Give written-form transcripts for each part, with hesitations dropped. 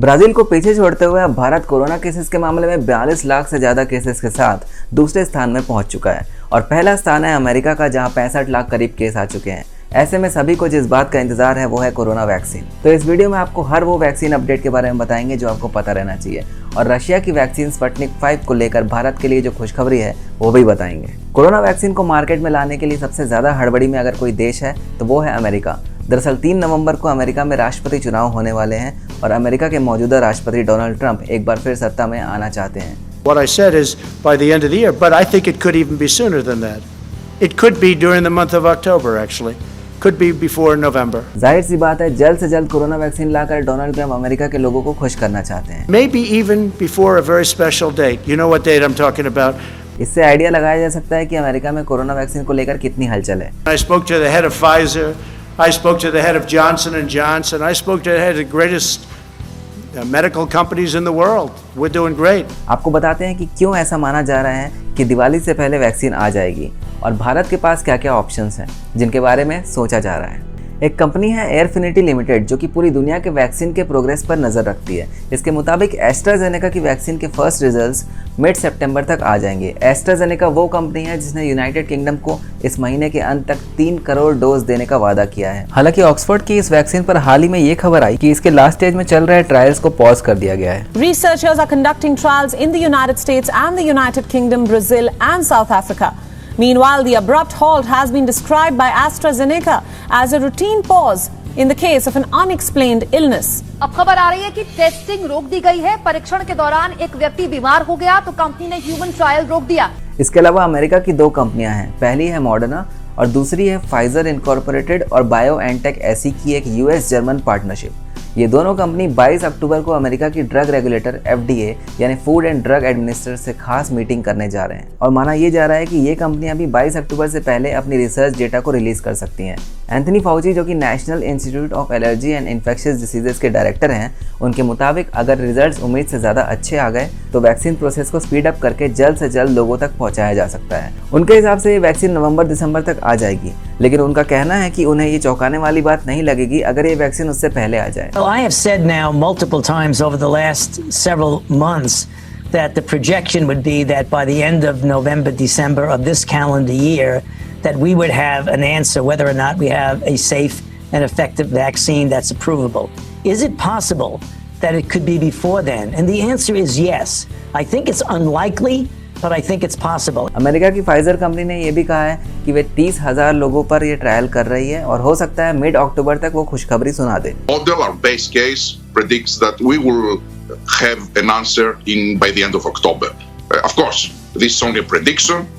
Brazil को पीछे छोड़ते हुए अब भारत कोरोना केसेस के मामले में 42 लाख से ज़्यादा केसेस के साथ दूसरे स्थान में पहुंच चुका है और पहला स्थान है अमेरिका का, जहां 65 लाख करीब केस आ चुके हैं। ऐसे में सभी को जिस बात का इंतजार है वो है कोरोना वैक्सीन। तो इस वीडियो में आपको हर वो वैक्सीन अपडेट के बारे में बताएंगे जो आपको पता रहना चाहिए, और रशिया की वैक्सीन स्पुतनिक 5 को लेकर भारत के लिए जो खुशखबरी है वो भी बताएंगे। कोरोना वैक्सीन को मार्केट में लाने के लिए सबसे ज़्यादा हड़बड़ी में अगर कोई देश है तो वो है अमेरिका। दरअसल 3 नवंबर को अमेरिका में राष्ट्रपति चुनाव होने वाले हैं और अमेरिका के मौजूदा राष्ट्रपति डोनाल्ड ट्रंप एक बार फिर सत्ता में आना चाहते हैं। What I said is by the end of the year, but I think it could even be sooner than that. It could be during the month of October actually. Could be before November. जाहिर सी बात है, जल्द से जल्द corona vaccine लाकर Donald Trump America के लोगों को खुश करना चाहते हैं। Maybe even before a very special date. You know what date I'm talking about? इससे आइडिया लगाया जा सकता है कि अमेरिका में कोरोना वैक्सीन को लेकर कितनी हलचल है। I spoke to the head of Pfizer. I spoke to the head of Johnson & Johnson. I spoke to the head of the greatest medical companies in the world. We're doing great. आपको बताते हैं कि क्यों ऐसा माना जा रहा है कि दिवाली से पहले वैक्सीन आ जाएगी और भारत के पास क्या क्या ऑप्शंस हैं जिनके बारे में सोचा जा रहा है। एक कंपनी है एयरफिनिटी लिमिटेड जो कि पूरी दुनिया के वैक्सीन के प्रोग्रेस पर नज़र रखती है। इसके मुताबिक एस्ट्राजेनेका की वैक्सीन के फर्स्ट रिजल्ट्स मिड सितंबर तक आ जाएंगे। एस्ट्राजेनेका वो कंपनी है जिसने यूनाइटेड किंगडम को इस महीने के अंत तक 3 करोड़ डोज देने का वादा किया है। हालांकि ऑक्सफोर्ड की इस वैक्सीन पर हाल ही में ये खबर आई कि इसके लास्ट स्टेज में चल रहे ट्रायल्स को पॉज कर दिया गया है। Researchers are conducting trials in the United States and the United Kingdom, Brazil and South Africa. Meanwhile, the abrupt halt has been described by AstraZeneca as a routine pause in the case of an unexplained illness. अब खबर आ रही है कि testing रोक दी गई है। परीक्षण के दौरान एक व्यक्ति बीमार हो गया तो कंपनी ने ह्यूमन ट्रायल रोक दिया। इसके अलावा अमेरिका की 2 कंपनियां हैं, पहली है मॉडर्ना और दूसरी है फाइजर इनकॉर्पोरेटेड और बायोएनटेक ऐसी की एक यूएस जर्मन पार्टनरशिप। ये दोनों कंपनी 22 अक्टूबर को अमेरिका की ड्रग रेगुलेटर FDA यानी फूड एंड ड्रग एडमिनिस्ट्रेटर से खास मीटिंग करने जा रहे हैं और माना ये जा रहा है कि ये कंपनियां भी 22 अक्टूबर से पहले अपनी रिसर्च डेटा को रिलीज कर सकती हैं। एंथनी फाउची जो कि national institute of allergy and infectious diseases के डायरेक्टर हैं, उनके मुताबिक अगर रिजल्ट्स उम्मीद से ज़्यादा अच्छे आ गए तो वैक्सीन प्रोसेस को स्पीड अप करके जल्द से जल्द लोगों तक पहुंचाया जा सकता है। उनके हिसाब से ये वैक्सीन नवंबर-दिसंबर तक आ जाएगी, लेकिन उनका कहना है कि उन्हें ये चौंकाने वाली बात नहीं लगेगी अगर ये वैक्सीन उससे पहले आ जाए। Well, I have said now multiple times over the last several months that the projection would be that by the end of November, December of this calendar year, that we would have an answer whether or not we have a safe and effective vaccine that's approvable. Is it possible that it could be before then? And the answer is yes. I think it's unlikely, but I think it's possible. America की Pfizer company ने ये भी कहा है कि वे 30,000 लोगों पर ये ट्रायल कर रही है और हो सकता है मिड अक्टूबर तक वो खुशखबरी सुना दे। Model, our base case predicts that we will have an answer by the end of October. Of course, this is only a prediction.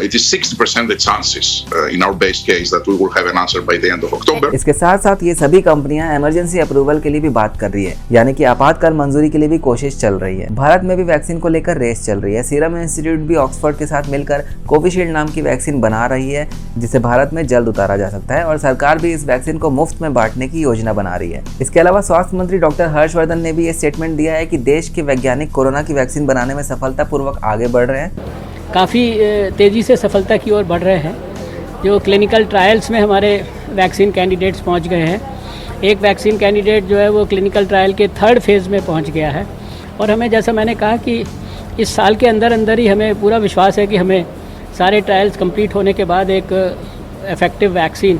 It is 60% the chances in our base case that we will have an answer by the end of October. इसके साथ साथ ये सभी कंपनियां emergency approval के लिए भी बात कर रही है, यानी कि आपातकाल मंजूरी के लिए भी कोशिश चल रही है। भारत में भी वैक्सीन को लेकर रेस चल रही है। सीरम इंस्टीट्यूट भी ऑक्सफोर्ड के साथ मिलकर कोविशील्ड नाम की वैक्सीन बना रही है जिसे भारत में जल्द उतारा जा सकता है और सरकार भी इस वैक्सीन को मुफ्त में बांटने की योजना बना रही है। इसके अलावा स्वास्थ्य मंत्री डॉक्टर हर्षवर्धन ने भी ये स्टेटमेंट दिया है कि देश के वैज्ञानिक कोरोना की वैक्सीन बनाने में सफलतापूर्वक आगे बढ़ रहे हैं। काफ़ी तेज़ी से सफलता की ओर बढ़ रहे हैं। जो क्लिनिकल ट्रायल्स में हमारे वैक्सीन कैंडिडेट्स पहुंच गए हैं। एक वैक्सीन कैंडिडेट जो है वो क्लिनिकल ट्रायल के 3rd फेज़ में पहुंच गया है और हमें, जैसा मैंने कहा, कि इस साल के अंदर अंदर ही हमें पूरा विश्वास है कि हमें सारे ट्रायल्स कंप्लीट होने के बाद एक इफ़ेक्टिव वैक्सीन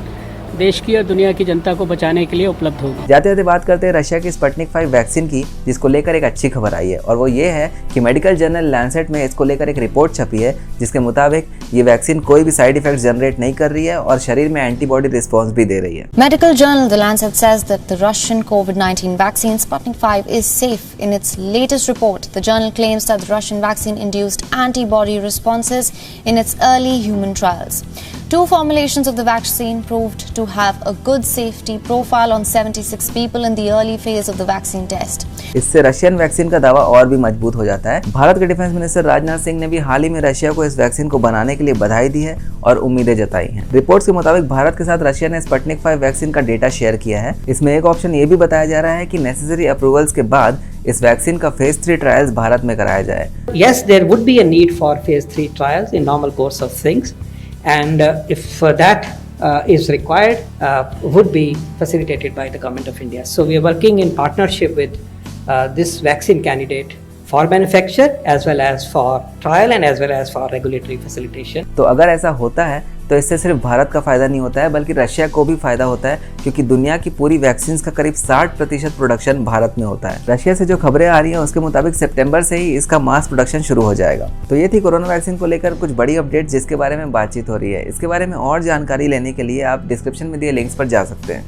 देश की और दुनिया की जनता को बचाने के लिए उपलब्ध होगी। जाते जाते बात करते हैं रशिया की स्पुतनिक 5 वैक्सीन की, जिसको लेकर एक अच्छी खबर आई है और वो ये है कि मेडिकल जर्नल लैंसेट में इसको लेकर एक रिपोर्ट छपी है जिसके मुताबिक ये वैक्सीन कोई भी साइड इफेक्ट जनरेट नहीं कर रही है और शरीर में एंटीबॉडी रिस्पॉन्स भी दे रही है। Medical journal The Lancet says that the Russian COVID-19 vaccine Sputnik 5 is safe. In its latest report, the journal claims that the Russian vaccine induced antibody responses in its early human trials. 2 formulations of the vaccine proved to have a good safety profile on 76 people in the early phase of the vaccine test. इससे Russian vaccine का दावा और भी मजबूत हो जाता है। भारत के डिफेंस मिनिस्टर राजनाथ सिंह ने भी हाल ही में रशिया को इस वैक्सीन को बनाने के लिए बधाई दी है और उम्मीदें जताई हैं। रिपोर्ट्स के मुताबिक भारत के साथ रशिया ने स्पुतनिक 5 वैक्सीन का डेटा शेयर किया है। इसमें एक ऑप्शन ये भी बताया जा रहा है कि नेसेसरी अप्रूवल्स के बाद इस वैक्सीन का फेज 3 ट्रायल्स भारत में कराया जाए। Yes, there would be a need for phase 3 trials in normal course of things, and if that is required, would be facilitated by the Government of India. So we are working in partnership with this vaccine candidate for manufacture as well as for trial and as well as for regulatory facilitation. तो अगर ऐसा होता है तो इससे सिर्फ भारत का फ़ायदा नहीं होता है बल्कि रशिया को भी फ़ायदा होता है, क्योंकि दुनिया की पूरी वैक्सीन का करीब 60% प्रोडक्शन भारत में होता है। रशिया से जो खबरें आ रही हैं उसके मुताबिक सितंबर से ही इसका मास प्रोडक्शन शुरू हो जाएगा। तो ये थी कोरोना वैक्सीन को लेकर कुछ बड़ी अपडेट जिसके बारे में बातचीत हो रही है। इसके बारे में और जानकारी लेने के लिए आप डिस्क्रिप्शन में दिए लिंक्स पर जा सकते हैं।